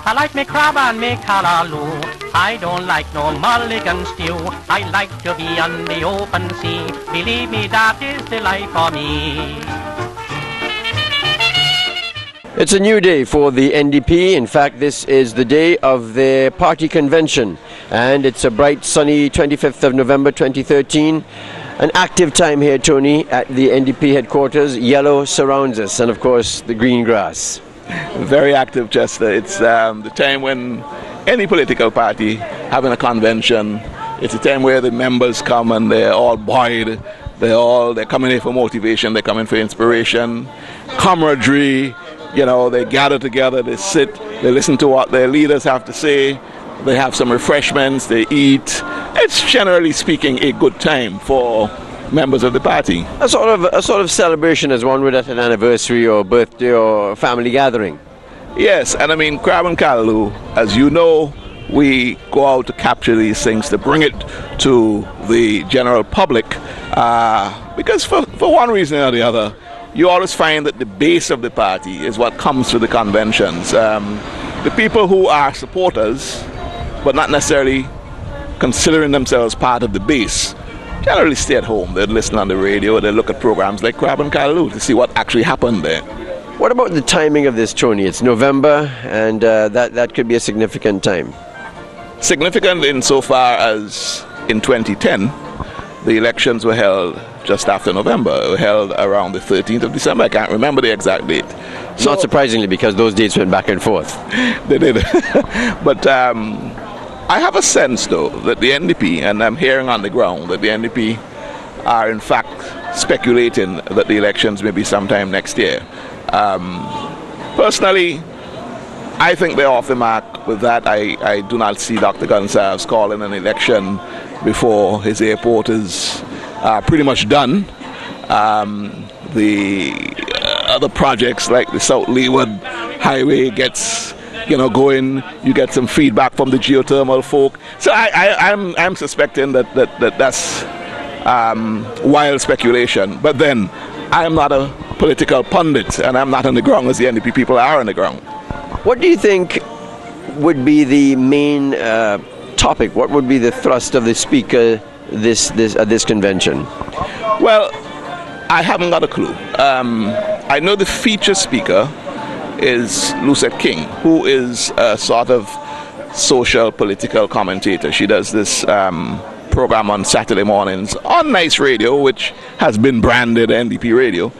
I like me crab and me callaloo. I don't like no mulligan stew. I like to be on the open sea. Believe me, that is the life for me. It's a new day for the NDP. In fact, this is the day of their party convention. And it's a bright, sunny 25th of November 2013. An active time here, Tony, at the NDP headquarters. Yellow surrounds us, and of course, the green grass. Very active, Chester. It's the time when any political party having a convention, it's a time where the members come and they're all buoyed. They're coming here for motivation, they're coming for inspiration, camaraderie. You know, they gather together, they sit, they listen to what their leaders have to say, they have some refreshments, they eat. It's generally speaking a good time for members of the party. A sort of celebration as one would at an anniversary or birthday or family gathering. Yes, and I mean, Crab and Callaloo, as you know, we go out to capture these things, to bring it to the general public, because for one reason or the other, you always find that the base of the party is what comes to the conventions. The people who are supporters, but not necessarily considering themselves part of the base, generally stay at home. They listen on the radio, they look at programs like Crab and Callaloo to see what actually happened there. What about the timing of this, Tony? It's November, and that could be a significant time. Significant insofar as in 2010, the elections were held just after November. They were held around the 13th of December. I can't remember the exact date. So, not surprisingly, because those dates went back and forth. They did. But I have a sense, though, that the NDP, and I'm hearing on the ground that the NDP are in fact speculating that the elections may be sometime next year. Personally, I think they're off the mark with that. I do not see Dr. Gonsalves calling an election before his airport is pretty much done. The other projects like the South Leeward Highway gets going. You get some feedback from the geothermal folk. So I'm suspecting that's wild speculation. But then I am not a political pundit, and I'm not on the ground as the NDP people are on the ground. What do you think would be the main topic? What would be the thrust of the speaker this convention? Well, I haven't got a clue. I know the feature speaker is Lucette King, who is a sort of social political commentator. She does this program on Saturday mornings on Nice Radio, which has been branded NDP Radio.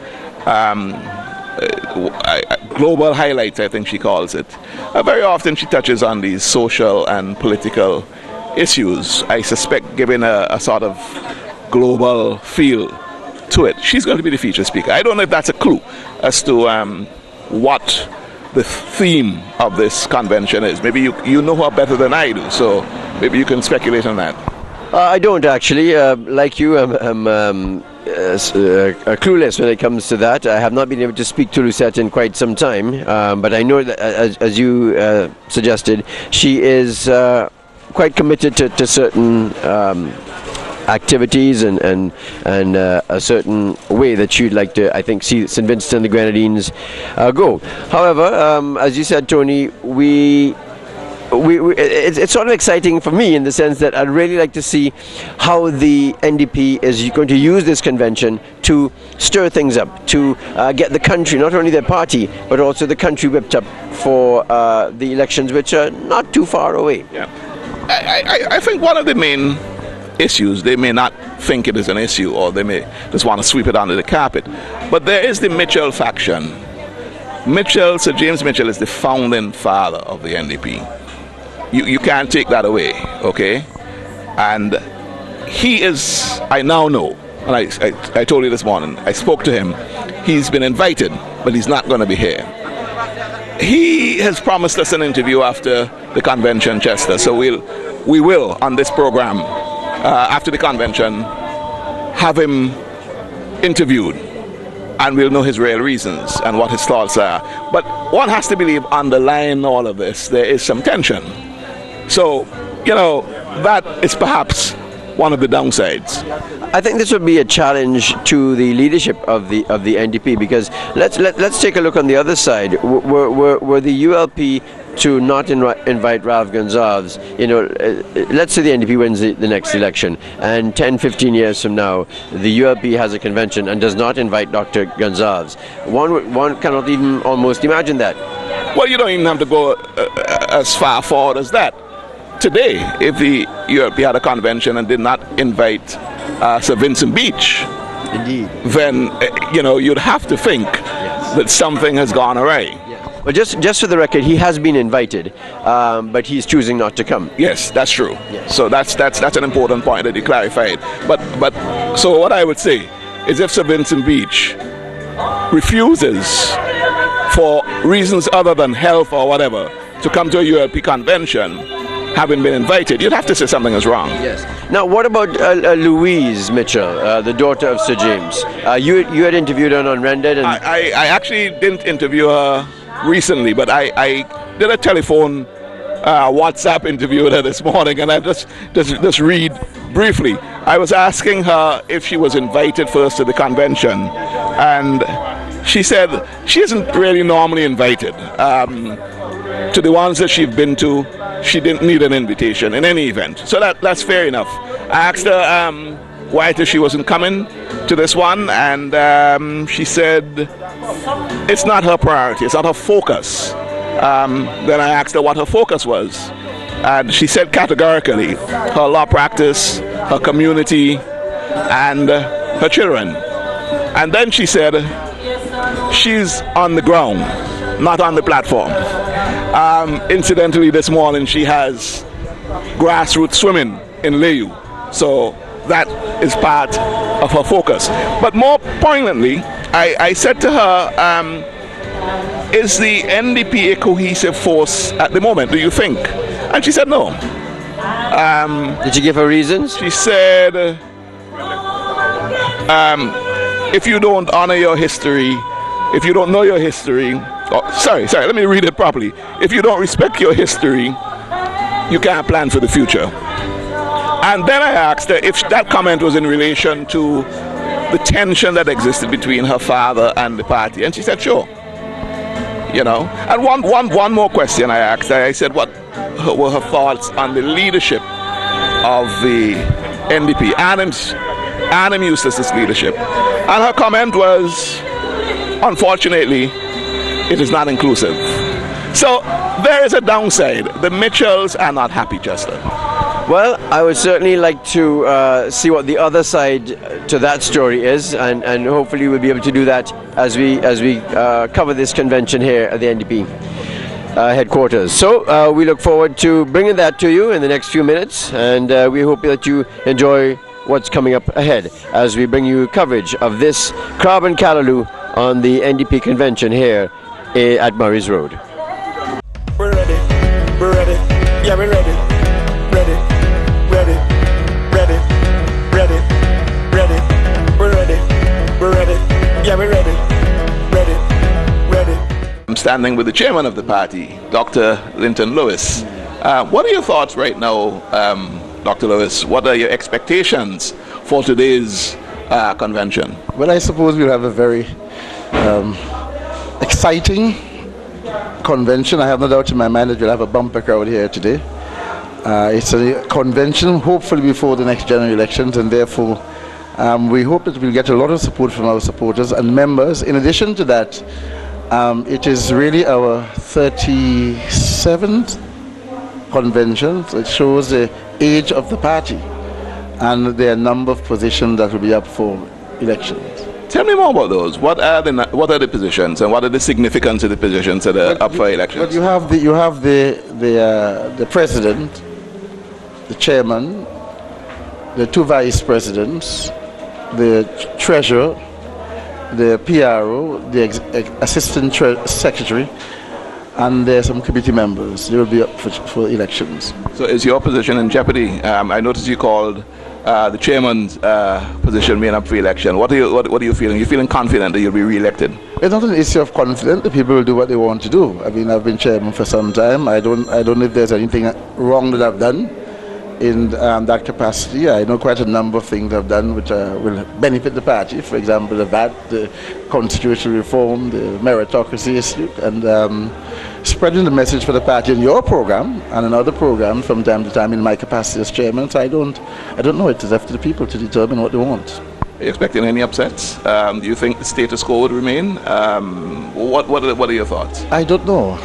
Global Highlights, I think she calls it. Very often she touches on these social and political issues, I suspect, giving a sort of global feel to it. She's going to be the feature speaker. I don't know if that's a clue as to what the theme of this convention is. Maybe you know her better than I do, so maybe you can speculate on that. I don't actually. Like you, I'm clueless when it comes to that. I have not been able to speak to Lucette in quite some time, but I know that, as you suggested, she is quite committed to certain activities and a certain way that she'd like to, I think, see St. Vincent and the Grenadines go. However, as you said, Tony, it's sort of exciting for me in the sense that I'd really like to see how the NDP is going to use this convention to stir things up, to get the country, not only their party, but also the country whipped up for the elections, which are not too far away. Yeah, I think one of the main issues, they may not think it is an issue, or they may just want to sweep it under the carpet, but there is the Mitchell faction. Sir James Mitchell is the founding father of the NDP. You can't take that away, okay? And he is, I now know, and I told you this morning, I spoke to him, he's been invited, but he's not going to be here. He has promised us an interview after the convention, Chester, so we will, on this program, after the convention, have him interviewed, and we'll know his real reasons and what his thoughts are. But one has to believe underlying all of this, there is some tension. So, that is perhaps one of the downsides. I think this would be a challenge to the leadership of the NDP, because let's take a look on the other side. Were the ULP to not invite Ralph Gonsalves, you know, let's say the NDP wins the next election, and 10, 15 years from now, the ULP has a convention and does not invite Dr. Gonsalves. One cannot even almost imagine that. Well, you don't even have to go as far forward as that. Today, if the ULP had a convention and did not invite Sir Vincent Beach, indeed, then you know, you'd have to think that something has gone awry. Well, just for the record, he has been invited, but he's choosing not to come. Yes, that's true. Yes. So that's an important point that you clarified. But so what I would say is, if Sir Vincent Beach refuses, for reasons other than health or whatever, to come to a ULP convention, having been invited, you'd have to say something is wrong. Yes. Now, what about Louise Mitchell, the daughter of Sir James? You had interviewed her on Rendered. And I actually didn't interview her recently, but I did a telephone WhatsApp interview with her this morning, and I just read briefly. I was asking her if she was invited first to the convention, and she said she isn't really normally invited. To the ones that she's been to, she didn't need an invitation in any event. So that's fair enough. I asked her why she wasn't coming to this one, and she said it's not her priority, it's not her focus. Then I asked her what her focus was, and she said categorically her law practice, her community, and her children. And then she said she's on the ground, not on the platform. Incidentally, this morning she has grassroots swimming in Layu, so that is part of her focus. But more poignantly, I said to her, is the NDP a cohesive force at the moment, do you think? And she said no. Did you give her reasons? She said, if you don't honor your history, if you don't know your history, sorry, let me read it properly. If you don't respect your history, you can't plan for the future. And then I asked her if that comment was in relation to the tension that existed between her father and the party, and she said sure. You know, and one more question I asked her. I said, what were her thoughts on the leadership of the NDP, Adam Eustace's leadership? And her comment was, unfortunately, it is not inclusive. So there is a downside. The Mitchells are not happy, Chester. Well, I would certainly like to see what the other side to that story is, and hopefully we'll be able to do that as we cover this convention here at the NDP headquarters. So we look forward to bringing that to you in the next few minutes, and we hope that you enjoy what's coming up ahead as we bring you coverage of this Carbon Callaloo on the NDP convention here at Murray's Road. We're ready, yeah, we're ready, yeah, we're ready. I'm standing with the chairman of the party, Dr. Linton Lewis. What are your thoughts right now, Dr. Lewis? What are your expectations for today's convention? Well, I suppose we'll have a very exciting convention. I have no doubt in my mind that we'll have a bumper crowd here today. It's a convention, hopefully before the next general elections, and therefore we hope that we'll get a lot of support from our supporters and members. In addition to that, it is really our 37th convention. So it shows the age of the party, and there are a number of positions that will be up for elections. Tell me more about those. What are the positions, and what are the significance of the positions that are up for elections? But you have the president, the chairman, the two vice presidents, the treasurer, the PRO, the assistant secretary, and there are some committee members. They will be up for elections. So is your position in jeopardy? I noticed you called the chairman's position being up for election. What are you feeling? You're feeling confident that you'll be re-elected? It's not an issue of confidence. The people will do what they want to do. I mean, I've been chairman for some time. I don't know if there's anything wrong that I've done. in that capacity. I know quite a number of things I've done which will benefit the party. For example, the VAT, the constitutional reform, the meritocracy issue, and spreading the message for the party in your program and in other programs from time to time in my capacity as chairman. So I don't know. It is up to the people to determine what they want. Are you expecting any upsets? Do you think the status quo would remain? What are your thoughts? I don't know.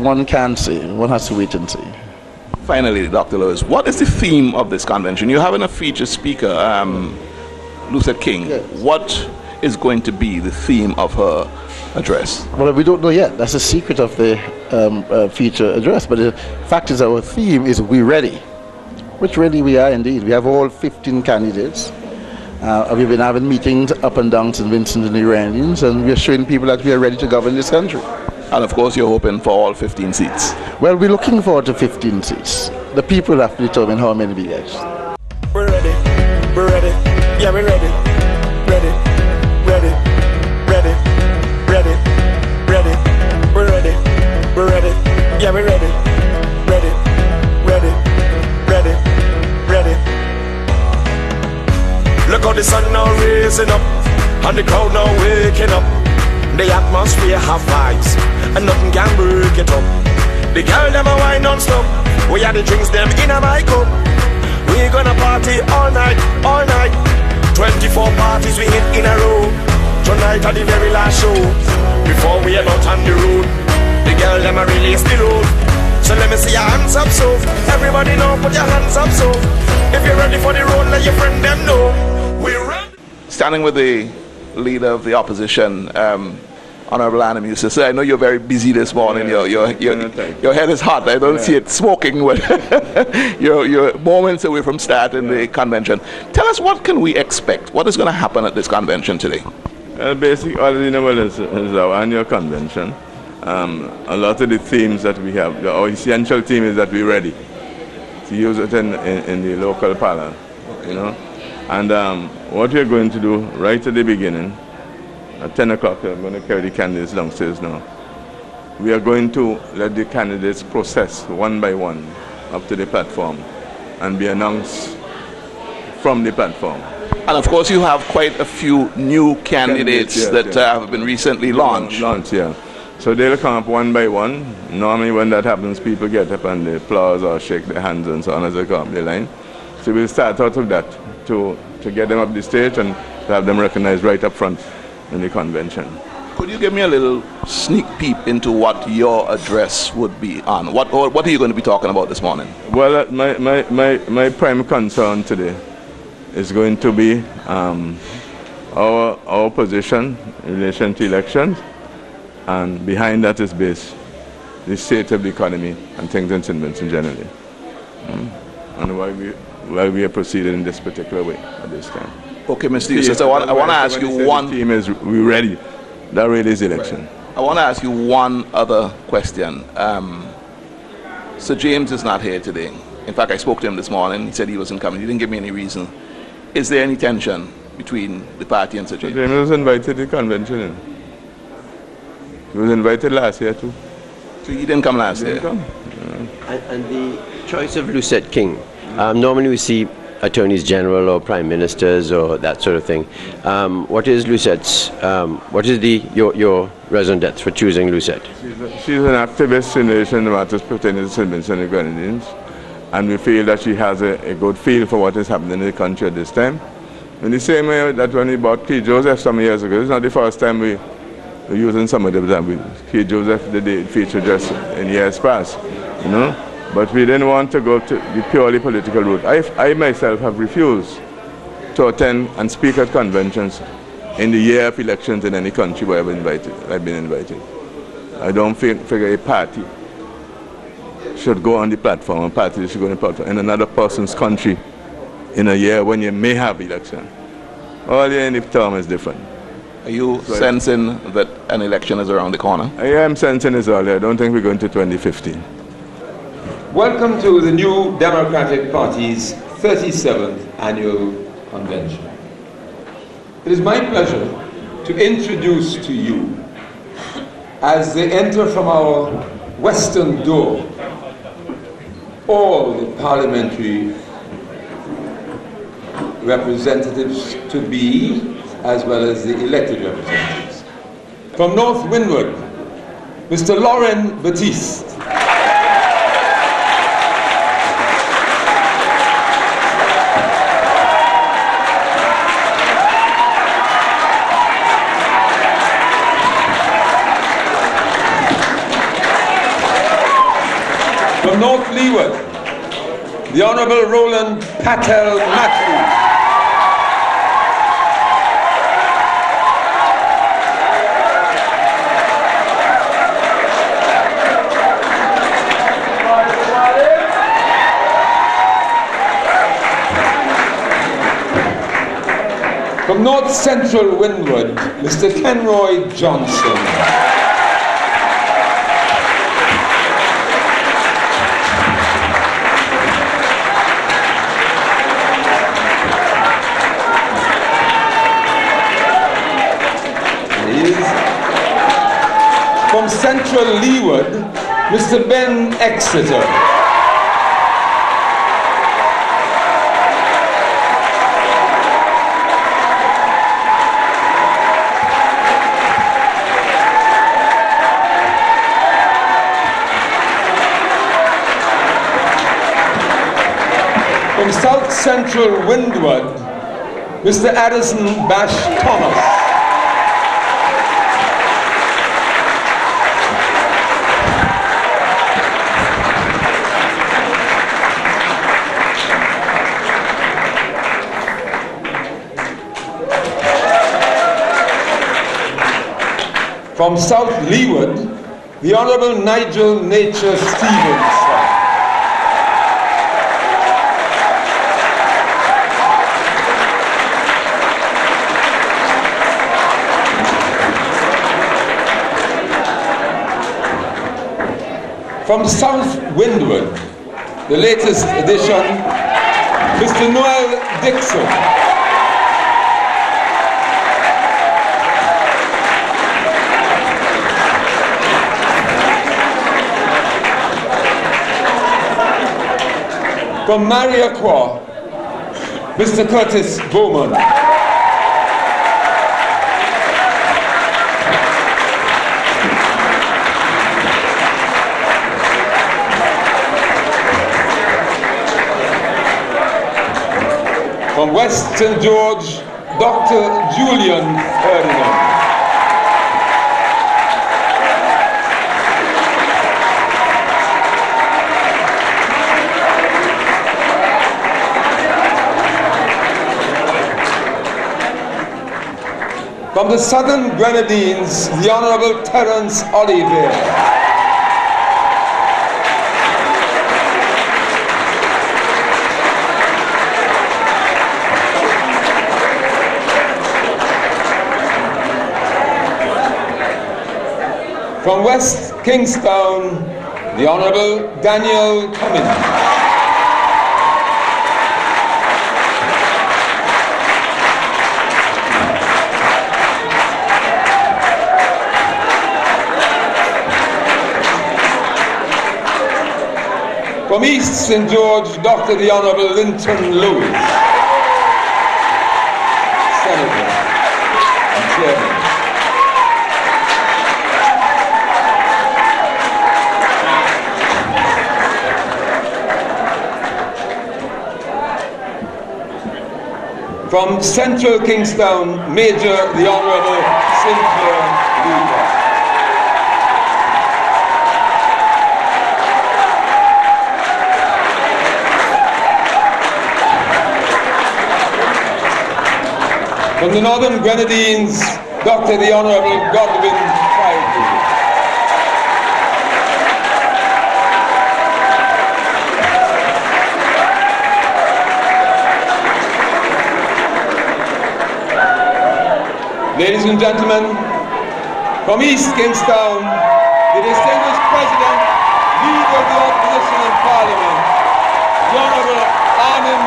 One can't say. One has to wait and see. Finally, Dr. Lewis, what is the theme of this convention? You're having a featured speaker, Lucette King. Yes. What is going to be the theme of her address? Well, we don't know yet. That's the secret of the feature address. But the fact is, our theme is "We Ready," which really we are indeed. We have all 15 candidates. We've been having meetings up and down St. Vincent and the Grenadines, and we're showing people that we are ready to govern this country. And of course, you're hoping for all 15 seats. Well, we're looking forward to 15 seats. The people have to determine how many we get. We're ready. We're ready. Yeah, we're ready. Ready. Ready. Ready. Ready. Ready. We're ready. We're ready. Yeah, we're ready. Ready. Ready. Ready. Ready. Look how the sun now raising up, and the crowd now waking up. The atmosphere have vibes, and nothing can break it up. The girl them a wine non-stop. We are the drinks them in a my cup. We gonna party all night, all night. 24 parties we hit in a row. Tonight at the very last show. Before we head out on the road, the girl them a release the load. So let me see your hands up, so everybody know, put your hands up, so if you're ready for the road, let your friend them know. We're ready. Standing with the leader of the opposition, Honorable Anna Musa. I know you're very busy this morning. Your head is hot. I don't see it smoking. But you're moments away from starting the convention. Tell us, what can we expect? What is going to happen at this convention today? Basically, all you know is our annual convention. A lot of the themes that we have, our essential theme is that we're ready to use it in the local parlor, you know. And what we're going to do right at the beginning, at 10 o'clock, I'm going to carry the candidates downstairs now. We are going to let the candidates process one by one up to the platform and be announced from the platform. And of course, you have quite a few new candidates yes, that have been recently launched. Yeah. So they'll come up one by one. Normally when that happens, people get up and they applause or shake their hands and so on as they come up the line. So we'll start out of that to get them up the stage and to have them recognized right up front in the convention. Could you give me a little sneak peek into what your address would be on? What are you going to be talking about this morning? Well, my prime concern today is going to be our position in relation to elections, and behind that is based the state of the economy and things in St. Vincent generally, and why we are proceeding in this particular way at this time. Okay, Mr. Eustace, I want to ask you one. The team is we ready. That really is election. I want to ask you one other question. Sir James is not here today. In fact, I spoke to him this morning. He said he wasn't coming. He didn't give me any reason. Is there any tension between the party and Sir James? Sir James was invited to the convention. He was invited last year too. So he didn't come last year? Come. And the choice of Lucette King. Normally we see attorneys general or prime ministers or that sort of thing. What is Lucette's? What is your raison d'etre for choosing Lucette? She's an activist in relation to matters pertaining to St. Vincent and the Grenadines, and we feel that she has a good feel for what is happening in the country at this time. In the same way that when we bought Key Joseph some years ago, it's not the first time we're using some of them. Key Joseph did the feature just in years past, you know. But we didn't want to go to the purely political route. I myself have refused to attend and speak at conventions in the year of elections in any country where I've been invited. I don't figure a party should go on the platform, a party should go on the platform in another person's country in a year when you may have election. All year in the term is different. Are you sensing that an election is around the corner? I am sensing it's early. I don't think we're going to 2015. Welcome to the New Democratic Party's 37th Annual Convention. It is my pleasure to introduce to you, as they enter from our western door, all the parliamentary representatives to be, as well as the elected representatives. From North Windward, Mr. Lauren Batiste. From North Leeward, the Honourable Roland Patel Matthews. From North Central Windward, Mr. Kenroy Johnson. From Central Leeward, Mr. Ben Exeter. From South Central Windward, Mr. Addison Bash Thomas. From South Leeward, the Honourable Nigel Nature Stevens. From South Windward, the latest edition, Mr. Noel Dixon. From Mariaqua, Mr. Curtis Bowman. From West St. George, Dr. Julian Ferdinand. From the Southern Grenadines, the Honourable Terence Oliver. From West Kingstown, the Honourable Daniel Cummins. From East St. George, Dr. the Honourable Linton Lewis, Senator and Chairman. From Central Kingstown, Major the Honourable Cynthia Weaver. From the Northern Grenadines, Dr. the Honourable Godwin Friday. Ladies and gentlemen, from East Kingstown, the distinguished President, Leader of the Opposition in Parliament, the Honourable Armin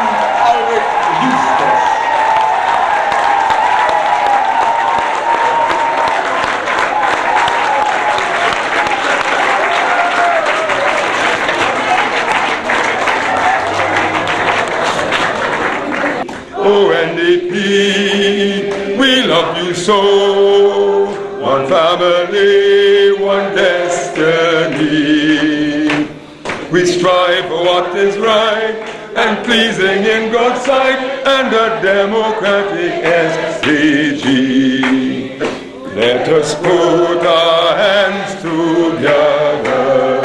Ulrich Eustace. Oh NDP, we love you so. One family, one destiny. We strive for what is right and pleasing in God's sight and a democratic SDG. Let us put our hands together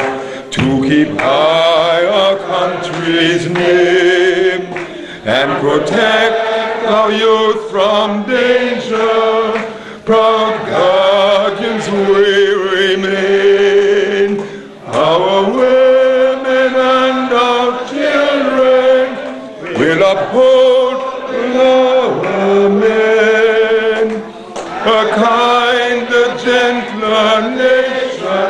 to keep high our country's name and protect our youth from danger. Proud guardians we remain, our women and our children will uphold our men. A kind, a gentler nation,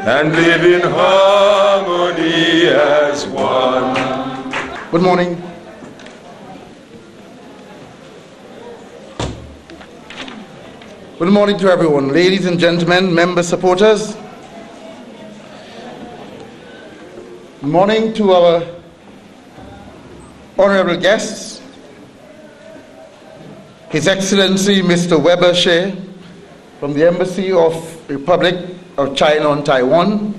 and live in harmony as one. Good morning. Good morning to everyone, ladies and gentlemen, member supporters. Good morning to our honorable guests, His Excellency Mr. Weber Shea from the Embassy of the Republic of China on Taiwan,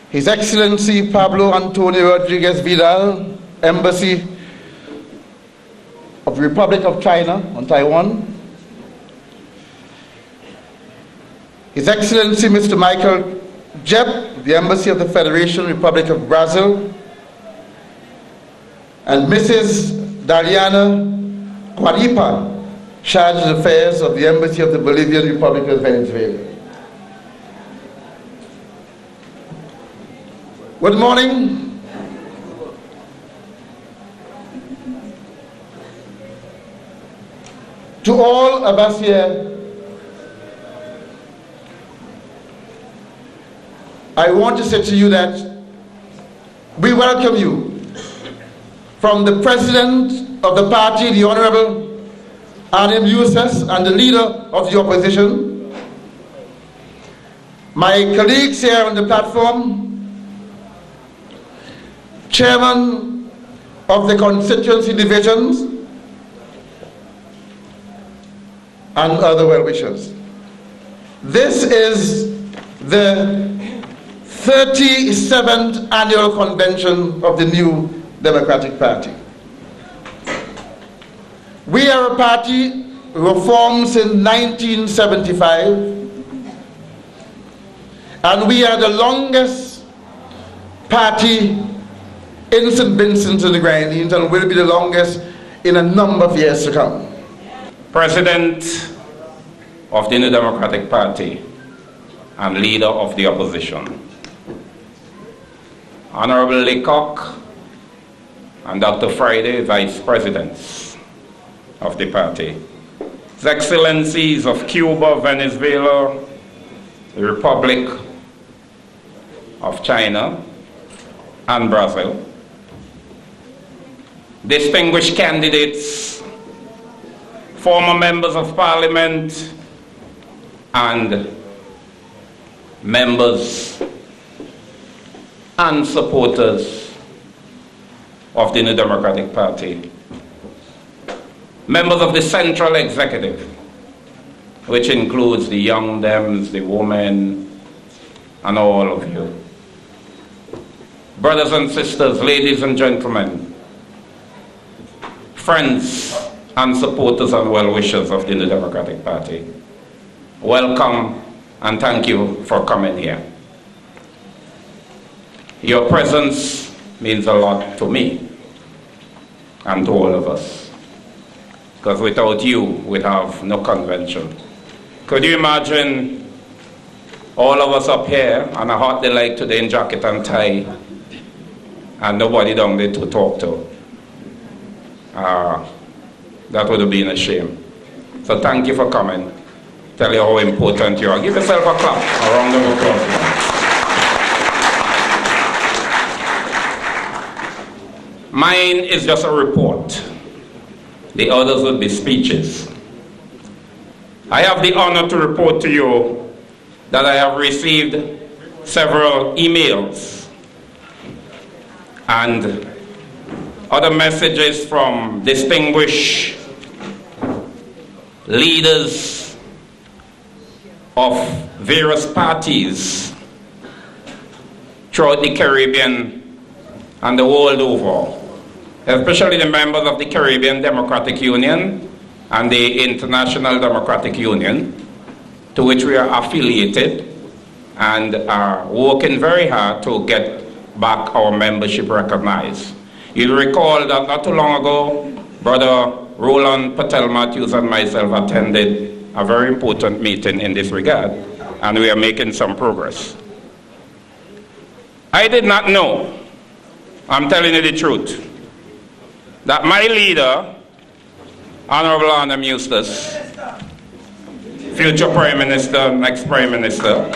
His Excellency Pablo Antonio Rodriguez Vidal, Embassy of the Republic of China on Taiwan, His Excellency Mr. Michael Jeb, the Embassy of the Federation Republic of Brazil, and Mrs. Daliana Guaripa, Charge d'Affaires of the Embassy of the Bolivian Republic of Venezuela. Good morning. To all of us here, I want to say to you that we welcome you from the President of the party, the Honorable Anim Youssef, and the Leader of the Opposition, my colleagues here on the platform, Chairman of the constituency divisions, and other well-wishers. This is the 37th annual convention of the new Democratic Party. We are a party formed since 1975, and we are the longest party in St. Vincent and the Grenadines, and will be the longest in a number of years to come. President of the New Democratic Party and Leader of the Opposition, Honorable Lecoq and Dr. Friday, Vice Presidents of the party, His Excellencies of Cuba, Venezuela, the Republic of China, and Brazil, distinguished candidates, former members of parliament, and members and supporters of the New Democratic Party, members of the Central Executive, which includes the young Dems, the women, and all of you. Brothers and sisters, ladies and gentlemen, friends and supporters and well-wishers of the New Democratic Party, welcome and thank you for coming here. Your presence means a lot to me and to all of us, because without you, we'd have no convention. Could you imagine all of us up here on a hot day like today in jacket and tie, and nobody down there to talk to? That would have been a shame. So thank you for coming. Tell you how important you are. Give yourself a clap, a round of applause. Mine is just a report. The others would be speeches. I have the honor to report to you that I have received several emails and other messages from distinguished leaders of various parties throughout the Caribbean and the world over, especially the members of the Caribbean Democratic Union and the International Democratic Union, to which we are affiliated and are working very hard to get back our membership recognized. You'll recall that not too long ago, Brother Roland Patel Matthews and myself attended a very important meeting in this regard, and we are making some progress. I did not know, I'm telling you the truth, that my leader, Honorable Arnhem Eustace, future Prime Minister, next Prime Minister,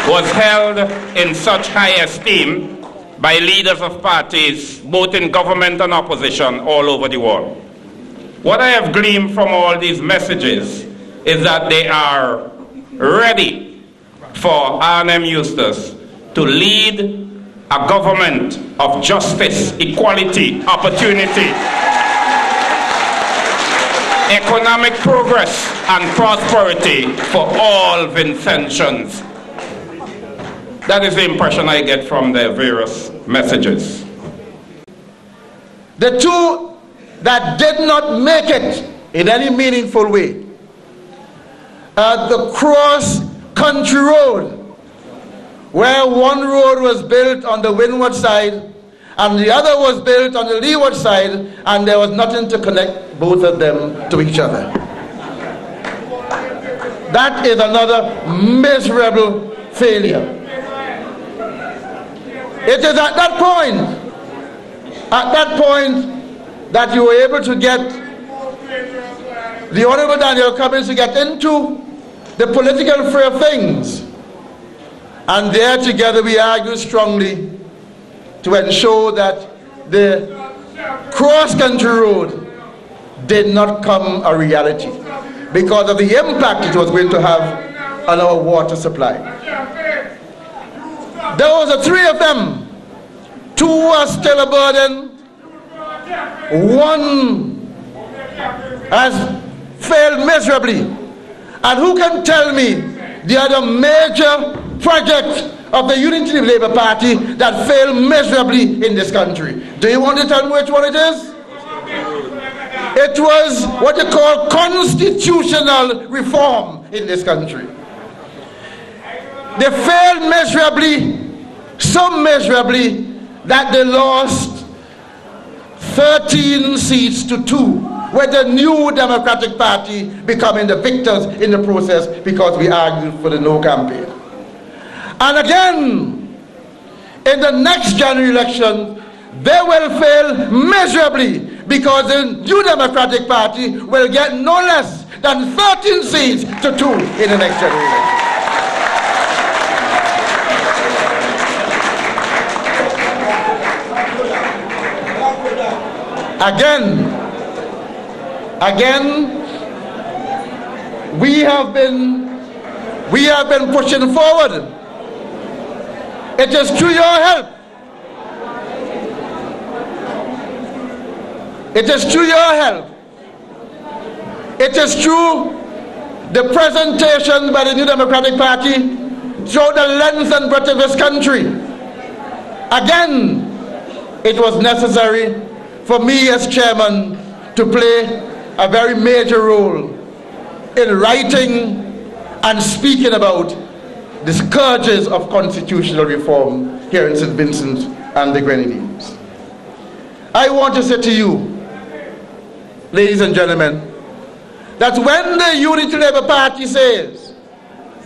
was held in such high esteem by leaders of parties, both in government and opposition, all over the world. What I have gleaned from all these messages is that they are ready for Arnhem Eustace to lead a government of justice, equality, opportunity, economic progress and prosperity for all Vincentians. That is the impression I get from the various messages. The two that did not make it in any meaningful way are the cross-country road, where one road was built on the windward side and the other was built on the leeward side, and there was nothing to connect both of them to each other. That is another miserable failure. It is at that point that you were able to get the Honorable Daniel Cummins to get into the political fray of things. And there together we argue strongly to ensure that the cross-country road did not come a reality because of the impact it was going to have on our water supply. There was the three of them. Two are still a burden. One has failed miserably. And who can tell me the other major project of the Unity Labour Party that failed miserably in this country? Do you want to tell me which one it is? It was what they call constitutional reform in this country. They failed miserably, so miserably that they lost 13 seats to 2, with the new Democratic Party becoming the victors in the process because we argued for the no campaign. And again, in the next January election, they will fail miserably because the new Democratic Party will get no less than 13 seats to 2 in the next January election. Again, we have been pushing forward. It is through your help. It is through your help. It is through the presentation by the New Democratic Party throughout the length and breadth of this country. Again, it was necessary for me as chairman to play a very major role in writing and speaking about the scourges of constitutional reform here in St. Vincent and the Grenadines. I want to say to you, ladies and gentlemen, that when the Unity Labour Party says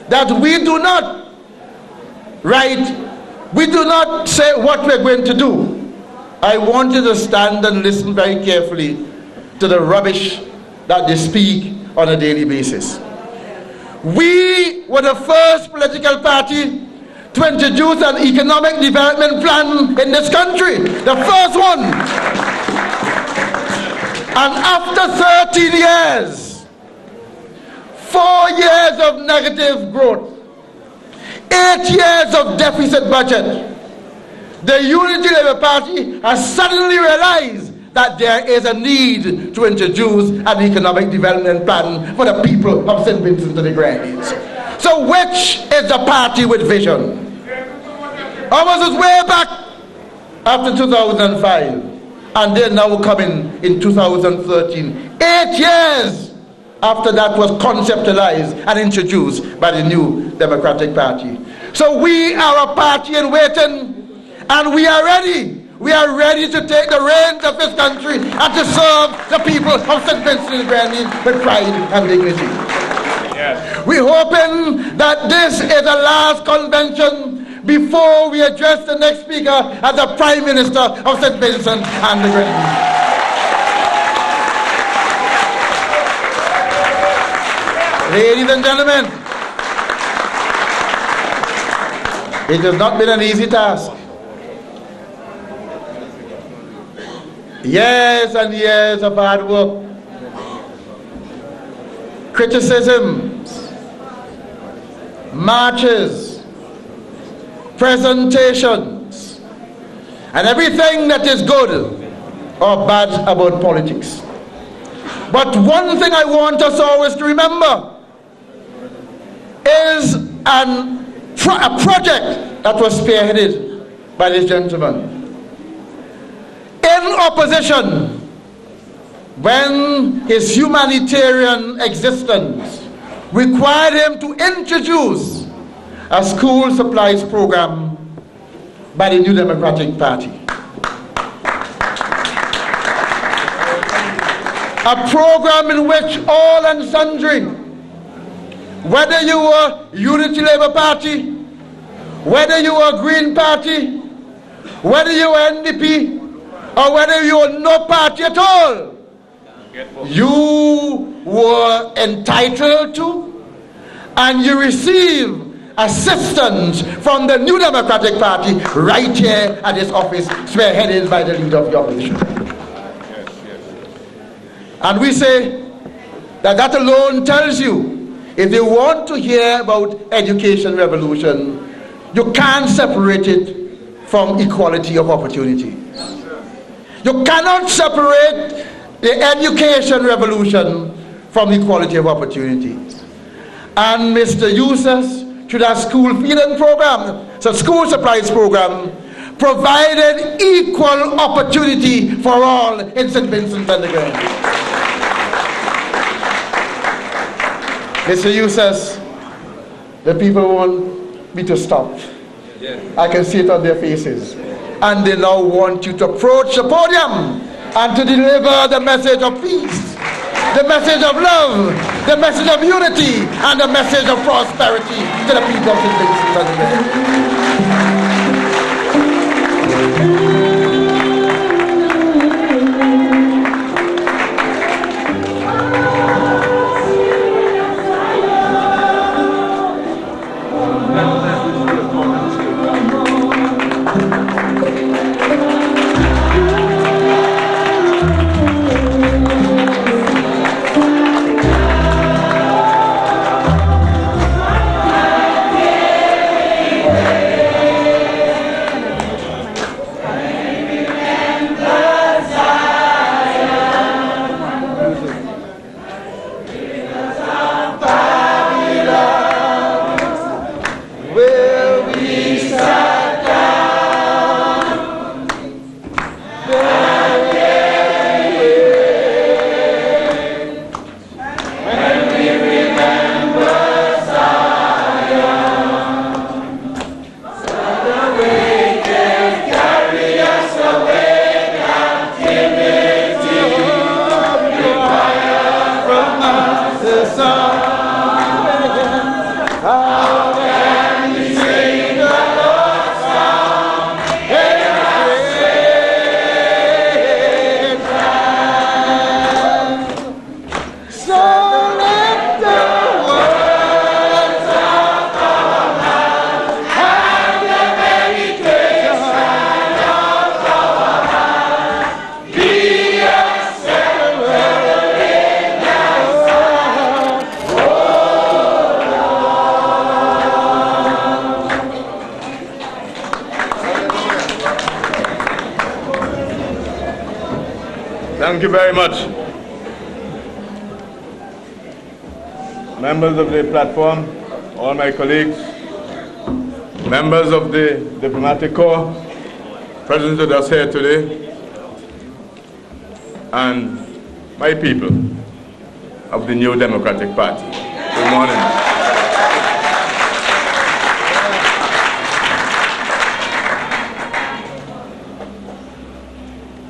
that we do not say what we're going to do, I want you to stand and listen very carefully to the rubbish that they speak on a daily basis. We were the first political party to introduce an economic development plan in this country, the first one. And after 13 years, 4 years of negative growth, 8 years of deficit budget, the Unity Labour Party has suddenly realized that there is a need to introduce an economic development plan for the people of St. Vincent and the Grenadines. So which is the party with vision? Ours is way back after 2005, and they're now coming in 2013. 8 years after that was conceptualized and introduced by the new Democratic Party. So we are a party in waiting, and we are ready. We are ready to take the reins of this country and to serve the people of St. Vincent and the Grenadines with pride and dignity. Yes. We're hoping that this is the last convention before we address the next speaker as the Prime Minister of St. Vincent and the Grenadines. Ladies and gentlemen, it has not been an easy task. Years and years of hard work, criticisms, marches, presentations, and everything that is good or bad about politics. But one thing I want us always to remember is a project that was spearheaded by this gentleman. In opposition, when his humanitarian existence required him to introduce a school supplies program by the New Democratic Party. A program in which all and sundry, whether you were Unity Labour Party, whether you were Green Party, whether you were NDP, or whether you were no party at all, you were entitled to and you receive assistance from the New Democratic Party right here at this office, spearheaded by the leader of the opposition. And we say that alone tells you, if you want to hear about education revolution, you can't separate it from equality of opportunity. You cannot separate the education revolution from equality of opportunities. And Mr. Eustace, through that school feeding program, so school supplies program, provided equal opportunity for all in St. Vincent and the Grenadines. Mr. Eustace, the people want me to stop. I can see it on their faces. And they now want you to approach the podium and to deliver the message of peace, the message of love, the message of unity, and the message of prosperity to the people of St. Vincent and the Grenadines. Thank you very much. Members of the platform, all my colleagues, members of the diplomatic corps present with us here today, and my people of the New Democratic Party. Good morning.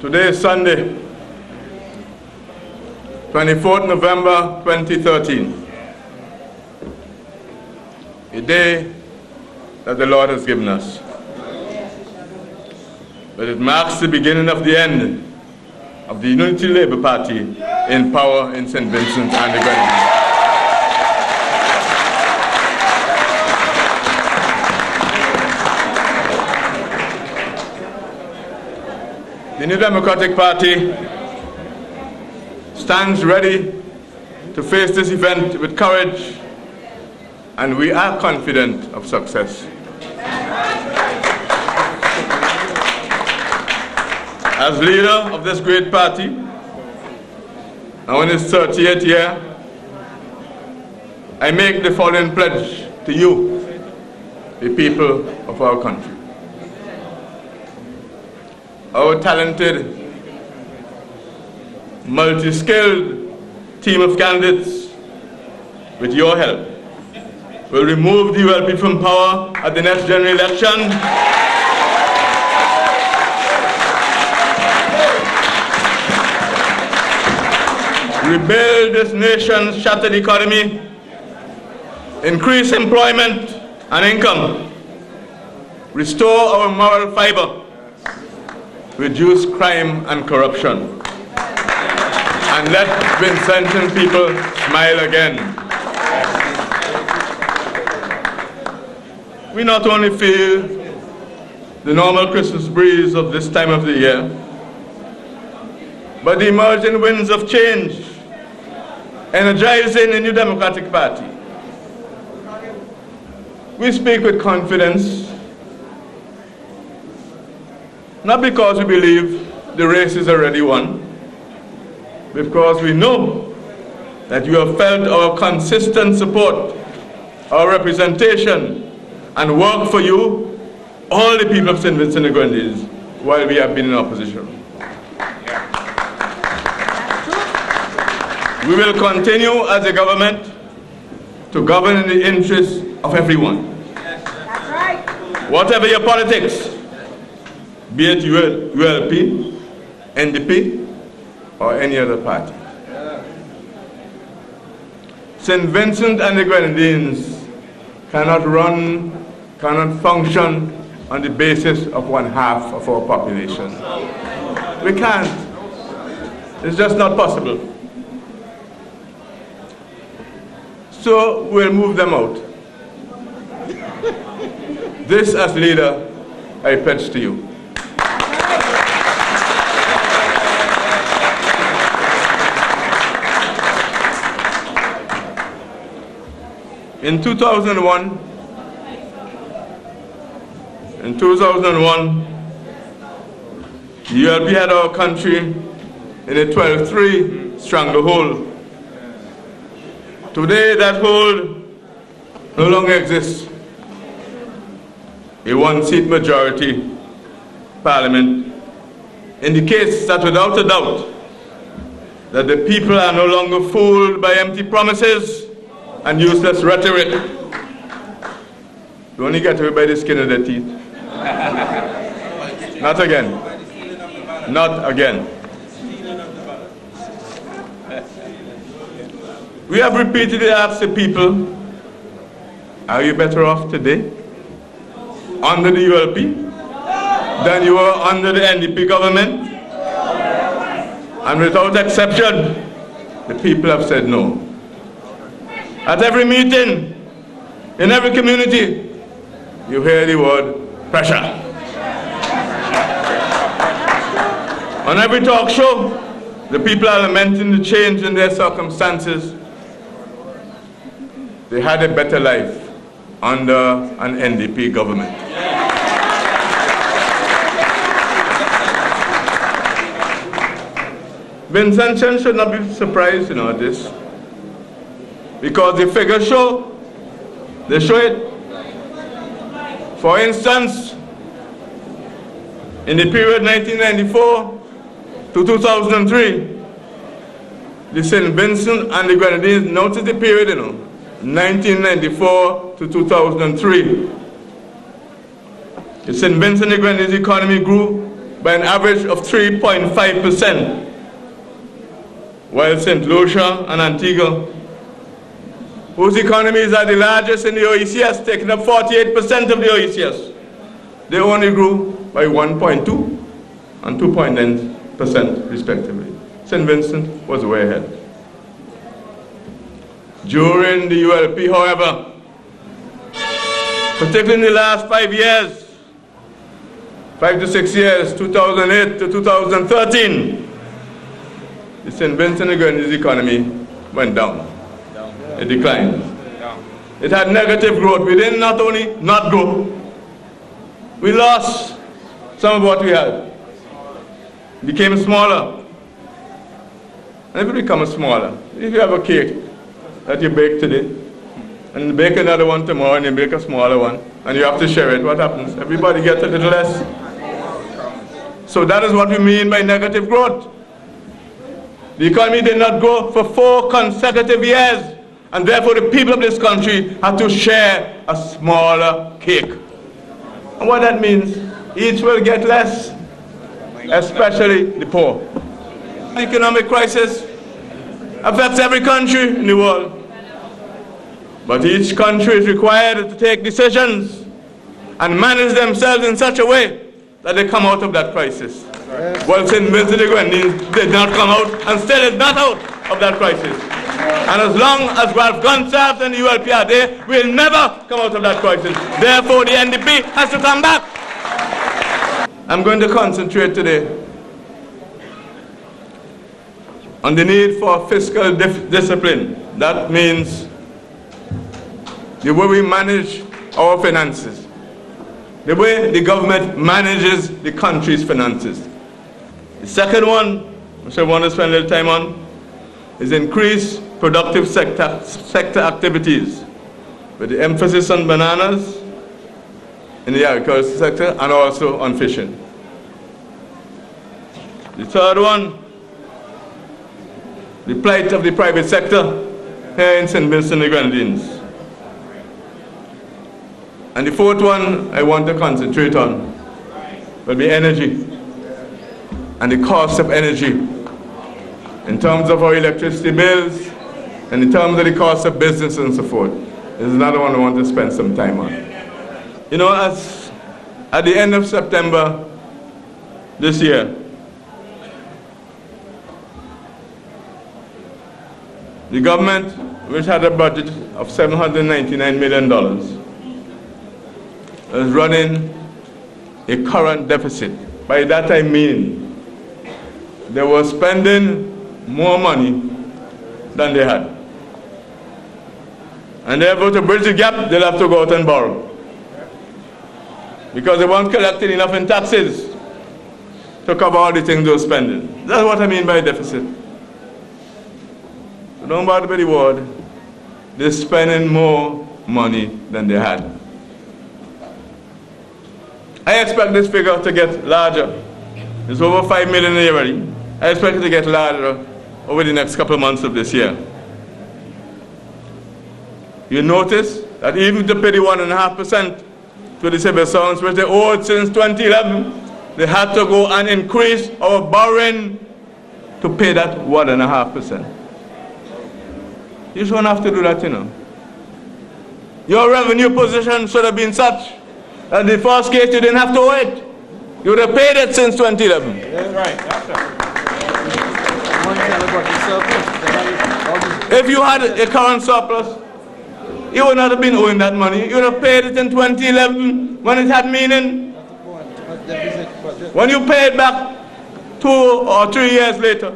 Today is Sunday, 24th November 2013, a day that the Lord has given us. But it marks the beginning of the end of the Unity Labour Party in power in St. Vincent and the Grenadines. The New Democratic Party stands ready to face this event with courage, and we are confident of success. As leader of this great party, now in its 30th year, I make the following pledge to you, the people of our country. Our talented, multi-skilled team of candidates, with your help, will remove the ULP from power at the next general election. Rebuild this nation's shattered economy, increase employment and income, restore our moral fiber, reduce crime and corruption, and let Vincentian people smile again. We not only feel the normal Christmas breeze of this time of the year, but the emerging winds of change energizing the New Democratic Party. We speak with confidence, not because we believe the race is already won, because we know that you have felt our consistent support, our representation, and work for you, all the people of St. Vincent and the Grenadines, while we have been in opposition. We will continue as a government to govern in the interests of everyone. That's right. Whatever your politics, be it ULP, NDP, or any other party. St. Vincent and the Grenadines cannot run, cannot function on the basis of 1/2 of our population. We can't. It's just not possible. So we'll move them out. This, as leader, I pledge to you. In 2001, the ULP had our country in a 12-3 stranglehold. Today, that hold no longer exists. A 1-seat majority parliament indicates that without a doubt that the people are no longer fooled by empty promises and useless rhetoric. You only get away by the skin of their teeth. Not again. Not again. We have repeatedly asked the people, are you better off today under the ULP than you were under the NDP government? And without exception, the people have said no. At every meeting, in every community, you hear the word pressure. On every talk show, the people are lamenting the change in their circumstances. They had a better life under an NDP government. Vincent should not be surprised, at this. Because the figures show it. For instance, in the period 1994 to 2003, the St. Vincent and the Grenadines, notice the period, 1994 to 2003. The St. Vincent and the Grenadines economy grew by an average of 3.5%, while St. Lucia and Antigua, whose economies are the largest in the OECS, taking up 48% of the OECS, they only grew by 1.2 and 2.9% respectively. St. Vincent was way ahead. During the ULP, however, particularly in the last 5 years, 5 to 6 years, 2008 to 2013, the St. Vincent and Grenadines economy went down. It declined. It had negative growth. We didn't not only not grow, we lost some of what we had. It became smaller. And if it becomes smaller, if you have a cake that you bake today, and you bake another one tomorrow, and you bake a smaller one, and you have to share it, what happens? Everybody gets a little less. So that is what we mean by negative growth. The economy did not grow for 4 consecutive years, and therefore the people of this country had to share a smaller cake. And what that means, each will get less, especially the poor. The economic crisis affects every country in the world, but each country is required to take decisions and manage themselves in such a way that they come out of that crisis. Yes. Well, St. Vincent and Grenadines did not come out and still is not out of that crisis. And as long as Ralph Gunsarf and the ULP are there, we'll never come out of that crisis. Therefore, the NDP has to come back. I'm going to concentrate today on the need for fiscal discipline. That means the way we manage our finances, the way the government manages the country's finances. The second one, which I want to spend a little time on, is increase productive sector activities, with the emphasis on bananas in the agricultural sector and also on fishing. The third one, the plight of the private sector here in St. Vincent and the Grenadines. And the fourth one I want to concentrate on will be energy and the cost of energy in terms of our electricity bills and in terms of the cost of business and so forth. This is another one I want to spend some time on. As at the end of September this year, the government, which had a budget of $799 million, is running a current deficit. By that I mean they were spending more money than they had. And therefore, to bridge the gap, they'll have to go out and borrow, because they weren't collecting enough in taxes to cover all the things they were spending. That's what I mean by deficit. So don't bother with the word. They're spending more money than they had. I expect this figure to get larger. It's over 5 million a year already. I expect it to get larger over the next couple of months of this year. You notice that even to pay the 1.5% to the civil servants, which they owed since 2011, they had to go and increase our borrowing to pay that 1.5%. You shouldn't have to do that, Your revenue position should have been such that in the first case you didn't have to owe it. You would have paid it since 2011. That's right. That's right. If you had a current surplus, you would not have been owing that money. You would have paid it in 2011 when it had meaning. When you pay it back 2 or 3 years later,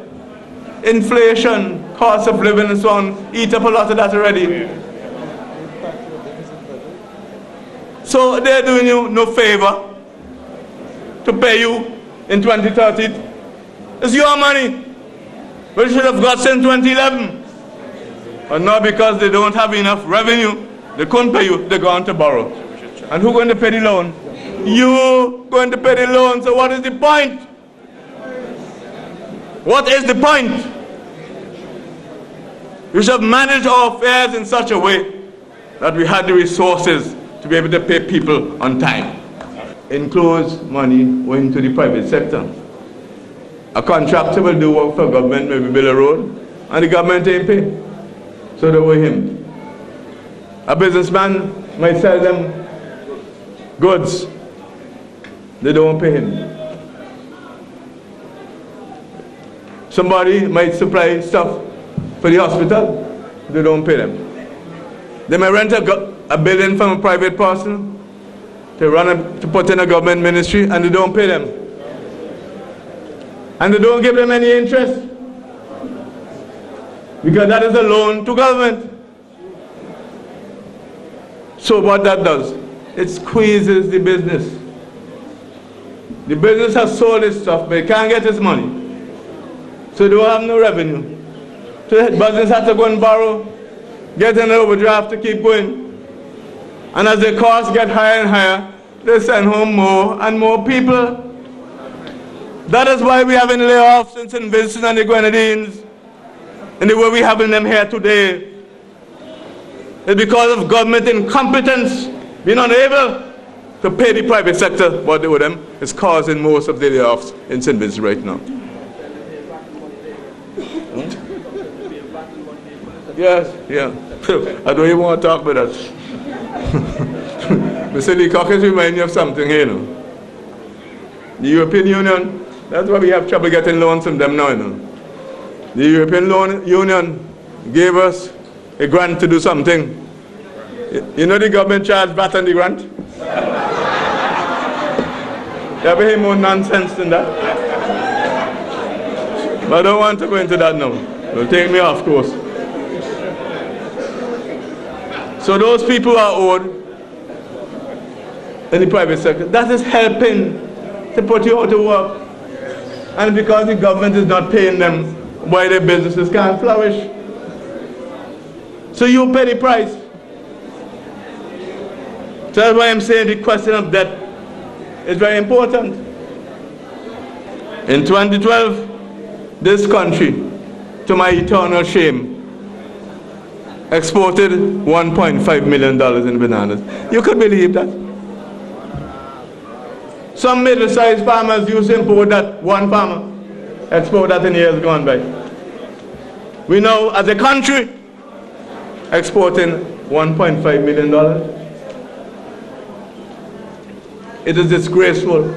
inflation, cost of living and so on, eat up a lot of that already. So they're doing you no favor to pay you in 2030. It's your money. We should have got since 2011. But now because they don't have enough revenue, they couldn't pay you, they're going to borrow. And who's going to pay the loan? You going to pay the loan, so what is the point? What is the point? We should have managed our affairs in such a way that we had the resources to be able to pay people on time. Enclosed money going to the private sector. A contractor will do work for government, maybe build a road, and the government ain't pay. So they owe him. A businessman might sell them goods. They don't pay him. Somebody might supply stuff for the hospital. They don't pay them. They may rent a building from a private person to put in a government ministry, and they don't pay them. And they don't give them any interest, because that is a loan to government. So what that does, it squeezes the business. The business has sold its stuff, but it can't get its money. So they don't have no revenue. So the business has to go and borrow, get an overdraft to keep going. And as the costs get higher and higher, they send home more and more people. That is why we are having layoffs in St. Vincent and the Grenadines, in the way we having them here today. It's because of government incompetence, being unable to pay the private sector what they owe them. It's causing most of the layoffs in St. Vincent right now. Yes, yeah. I don't even want to talk about that. Mr. Lee Cockers remind me of something here, you know. The European Union, that's why we have trouble getting loans from them now, you know. The European Union gave us a grant to do something. You know the government charged VAT on the grant? You ever hear more nonsense than that? But I don't want to go into that now. It'll take me off course. So those people are owed in the private sector. That is helping to put you out of work. And because the government is not paying them, why their businesses can't flourish. So you pay the price. So that's why I'm saying the question of debt is very important. In 2012, this country, to my eternal shame, exported $1.5 million in bananas. You could believe that. Some middle-sized farmers used to import that, one farmer, export that in years gone by. We now, as a country, exporting $1.5 million. It is disgraceful.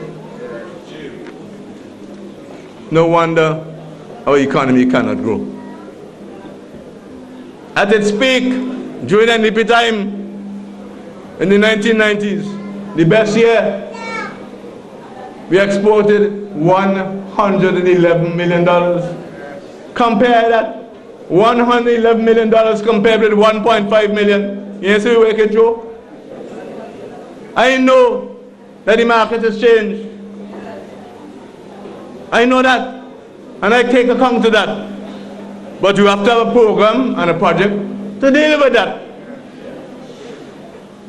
No wonder our economy cannot grow. At its peak, during NDP time, in the 1990s, the best year, we exported $111 million. Compare that, $111 million compared with $1.5 million. You see we can joke? I know that the market has changed. I know that, and I take account to that. But you have to have a program and a project to deal with that.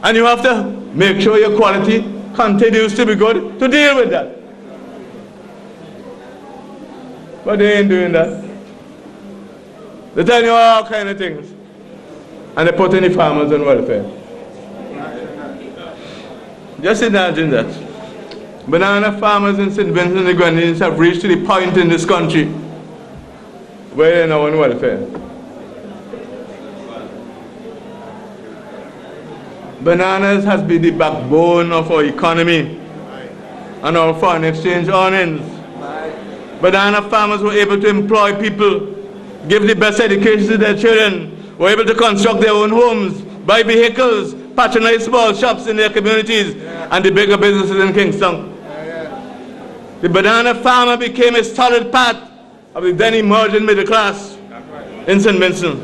And you have to make sure your quality continues to be good to deal with that. But they ain't doing that. They tell you all kind of things. And they put in the farmers on welfare. Just imagine that. Banana farmers in St. Vincent and the Grenadines have reached to the point in this country where they're now on welfare. Bananas has been the backbone of our economy and our foreign exchange earnings. Banana farmers were able to employ people, give the best education to their children, were able to construct their own homes, buy vehicles, patronize small shops in their communities and the bigger businesses in Kingston. The banana farmer became a solid part of the then emerging middle class in St. Vincent.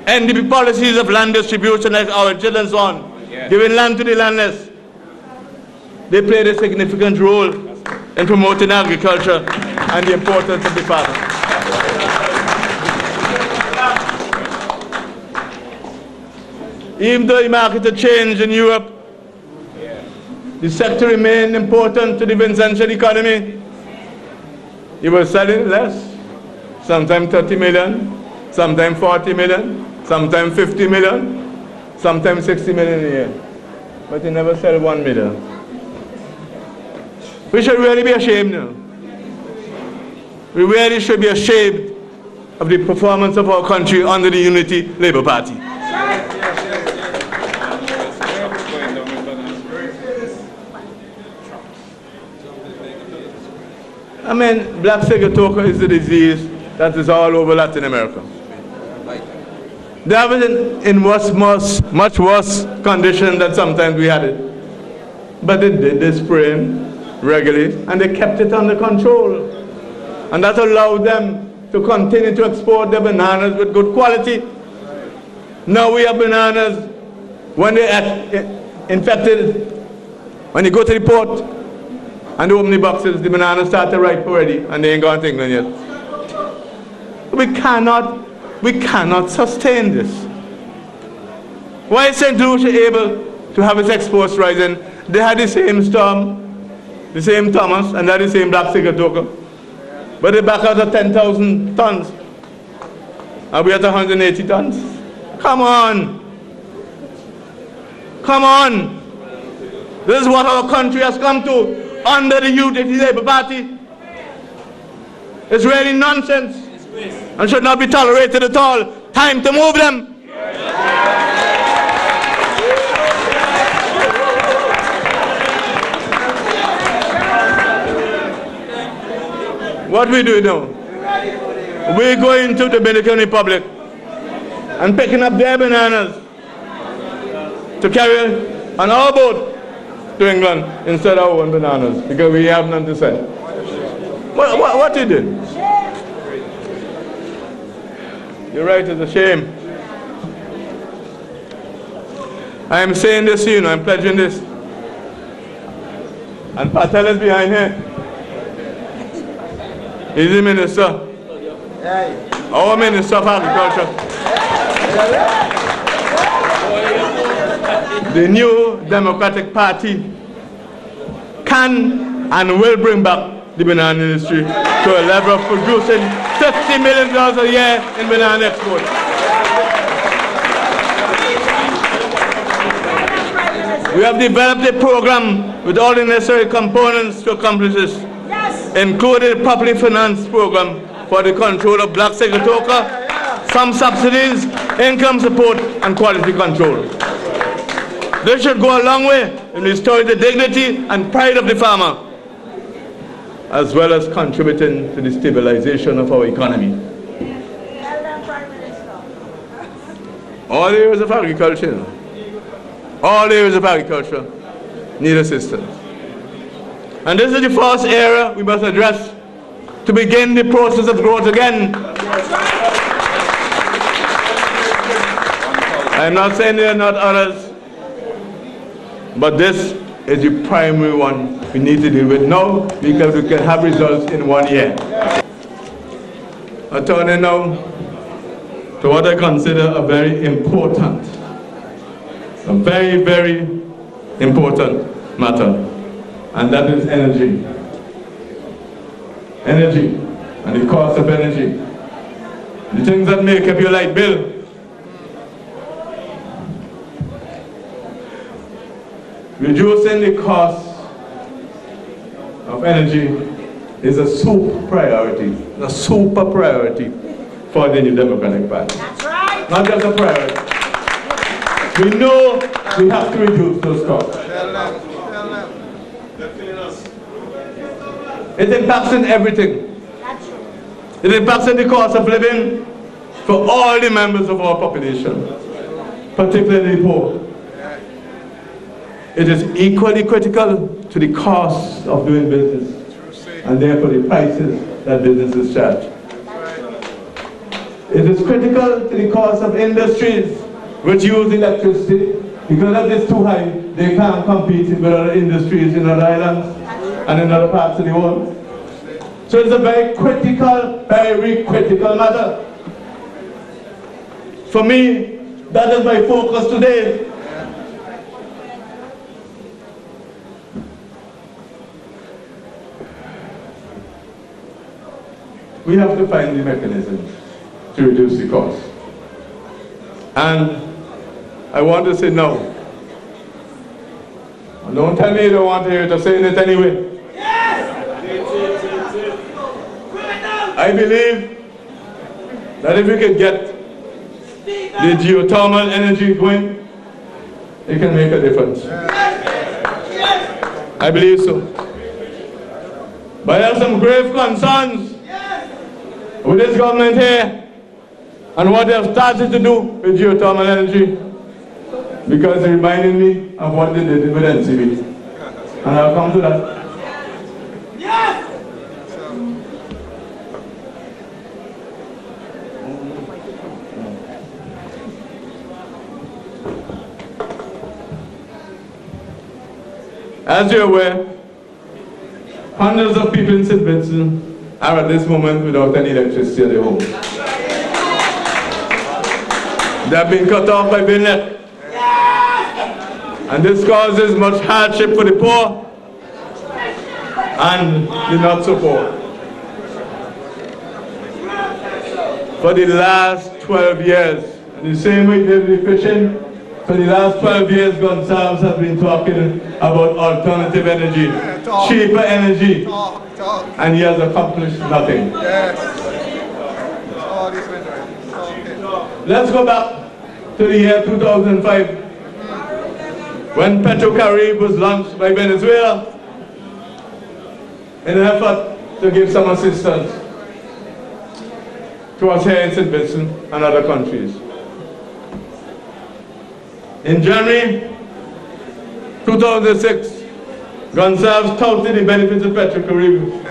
NDP policies of land distribution, like our children's on, giving land to the landless, they played a significant role in promoting agriculture and the importance of the farmer. Even though the market had changed in Europe, the sector remained important to the Vincentian economy. He was selling less, sometimes 30 million, sometimes 40 million, sometimes 50 million, sometimes 60 million a year. But he never sold 1 million. We should really be ashamed now. We really should be ashamed of the performance of our country under the Unity Labour Party. I mean, black sigatoka is a disease that is all over Latin America. They have it in much worse condition than sometimes we had it. But they did this spraying regularly, and they kept it under control. And that allowed them to continue to export their bananas with good quality. Now we have bananas, when they're infected, when you go to the port and they open the boxes, the bananas start to ripe already, and they ain't gone to England yet. We cannot sustain this. Why is St. Lucia able to have its exports rising? They had the same storm, the same Thomas, and they had the same black sigatoka. But they back out at 10,000 tons. And we at 180 tons. Come on. Come on. This is what our country has come to under the Unity Labour Party. It's really nonsense and should not be tolerated at all. Time to move them. What we do now? We go into the Dominican Republic and picking up their bananas to carry on our boat to England instead of our own bananas because we have none to sell. What you did? You're right, it's a shame. I am saying this, you know, I'm pledging this. And Patel is behind here. He's the minister. Our Minister of Agriculture. The new Democratic Party can and will bring back the banana industry to a level of producing $50 million a year in banana export. We have developed a program with all the necessary components to accomplish this, including a properly financed program for the control of black sigatoka, some subsidies, income support, and quality control. This should go a long way in restoring the dignity and pride of the farmer, as well as contributing to the stabilization of our economy. All areas of agriculture, all areas of agriculture need assistance. And this is the first area we must address to begin the process of growth again. I'm not saying there are not others, but this is the primary one we need to deal with now because we can have results in 1 year. I turn now to what I consider a very important, a very, very important matter, and that is energy. Energy and the cost of energy. The things that make up your light bill. Reducing the cost of energy is a super priority for the New Democratic Party. That's right. Not just a priority. We know we have to reduce those costs. It impacts in everything. It impacts in the cost of living for all the members of our population, particularly the poor. It is equally critical to the cost of doing business and therefore the prices that businesses charge. It is critical to the cost of industries which use electricity because if it's too high, they can't compete with other industries in other islands and in other parts of the world. So it's a very critical matter. For me, That is my focus today. We have to find the mechanism to reduce the cost. And I want to say no. Don't tell me you don't want to hear it or saying it anyway. I believe that if we could get the geothermal energy going, it can make a difference. I believe so. But I have some grave concerns with this government here and what they have started to do with geothermal energy, because it reminded me of what they did with NCB. And I'll come to that. As you're aware, hundreds of people in St. Vincent are at this moment without any electricity at their home. They have been cut off by bayonet. And this causes much hardship for the poor and the not so poor. For the last 12 years, in the same way they did fishing, for the last 12 years, Gonsalves has been talking about alternative energy, cheaper energy, and he has accomplished nothing. Let's go back to the year 2005, when Petrocaribe was launched by Venezuela in an effort to give some assistance to us here in St. Vincent and other countries. In January 2006, Gonsalves touted the benefits of Petrocaribe,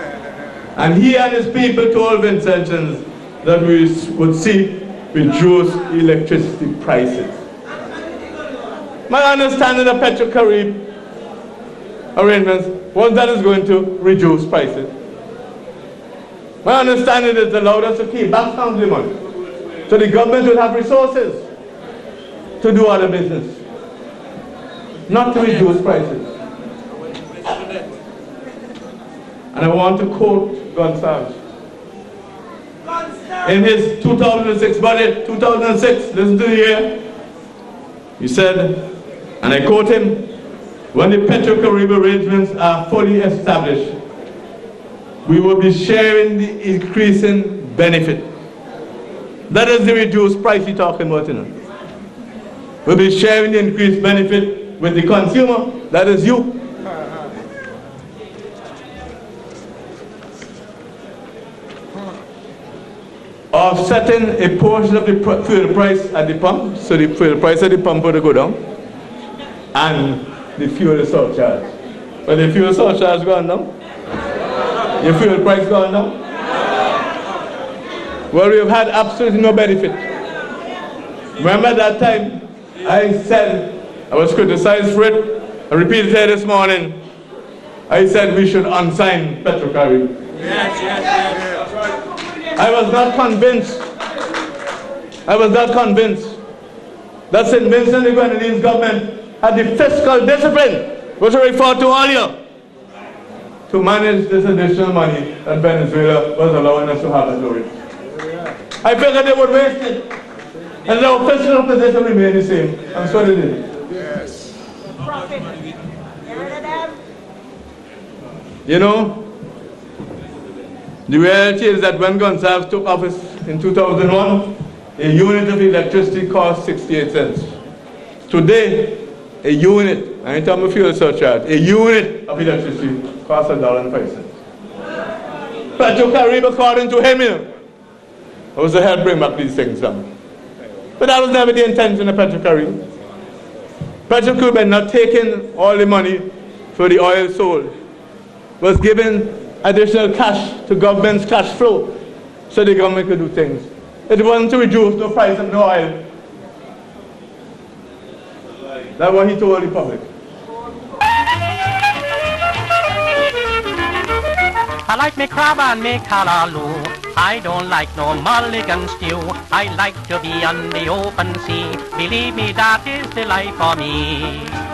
and he and his people told Vincentians that we would see reduced electricity prices. My understanding of Petrocaribe arrangements was that it's going to reduce prices. My understanding is it allowed us to keep back some of the money, so the government will have resources to do other business, not to reduce prices. And I want to quote Gonsalves. In his 2006 budget, 2006, listen to the year, he said, and I quote him, "When the Petrocaribe arrangements are fully established, we will be sharing the increasing benefit." That is the reduced price you're talking about, you know. We'll be sharing the increased benefit with the consumer, that is you. Offsetting a portion of the fuel price at the pump, so the fuel price at the pump will go down, and the fuel surcharge. But the fuel surcharge gone down, your fuel price gone down. Well, we've had absolutely no benefit. Remember that time I said, I was criticized for it, I repeated it this morning, I said we should unsign Petrocaribe. Yes. I was not convinced that St. Vincent and the Grenadines government had the fiscal discipline, which I referred to earlier, to manage this additional money that Venezuela was allowing us to have at Lorry. I figured they would waste it, and their fiscal position remained the same, and so they did. Yes. You know, the reality is that when Gonsalves took office in 2001, a unit of electricity cost 68 cents. Today, a unit, I ain't talking about fuel surcharge, a unit of electricity costs $1.05. Petrocaribe, according to him, was to help bring back these things down. But that was never the intention of Petrocaribe. Petrocaribe had not taken all the money for the oil sold, was given additional cash to government's cash flow so the government could do things. It wasn't to reduce the price of the oil. That's what he told the public. I like me crab and me callaloo. I don't like no mulligan stew. I like to be on the open sea. Believe me, that is the life for me.